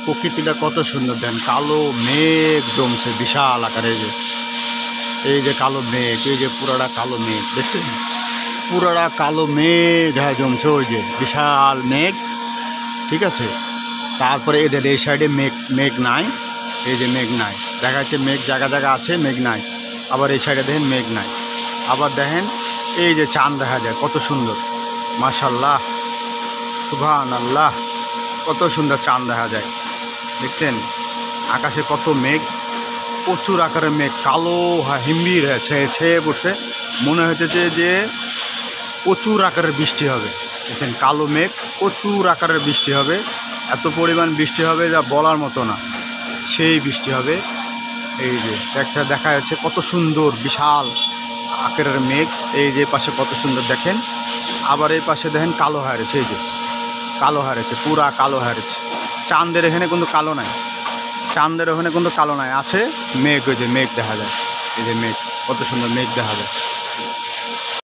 প্রকৃতিটা কত সুন্দর দেন, কালো মেঘ জমছে বিশাল আকারে। এই যে কালো মেঘ, এই যে পুরাটা কালো মেঘ দেখছেন, পুরাটা কালো মেঘ হ্যাঁ জমছে, ওই যে বিশাল মেঘ। ঠিক আছে, তারপরে এদের এই সাইডে মেঘ নাই, এই যে মেঘ নাই, দেখা যাচ্ছে মেঘ জায়গা জায়গা আছে, মেঘ নাই। আবার এই সাইডে দেখেন মেঘ নাই। আবার দেখেন এই যে চাঁদ দেখা যায় কত সুন্দর, মাশাআল্লাহ সুবহানাল্লাহ, কত সুন্দর চাঁদ দেখা যায়। দেখছেন আকাশে কত মেঘ, প্রচুর আকারের মেঘ, কালো হিম্বির ছেয়ে পড়ছে, মনে হচ্ছে যে প্রচুর আকারের বৃষ্টি হবে। দেখেন কালো মেঘ, প্রচুর আকারের বৃষ্টি হবে, এত পরিমাণ বৃষ্টি হবে যা বলার মতো না, সেই বৃষ্টি হবে। এই যে একটা দেখা যাচ্ছে কত সুন্দর বিশাল আকারের মেঘ, এই যে পাশে কত সুন্দর দেখেন। আবার এই পাশে দেখেন কালো হারেছে, এই যে কালো হারেছে, পুরা কালো হারেছে। চাঁদের এখানে কিন্তু কালো নাই, চাঁদের ওখানে কিন্তু কালো নাই, আছে মেঘ, ওই যে মেঘ দেখা যায়, এই যে মেঘ, কত সুন্দর মেঘ দেখা যায়।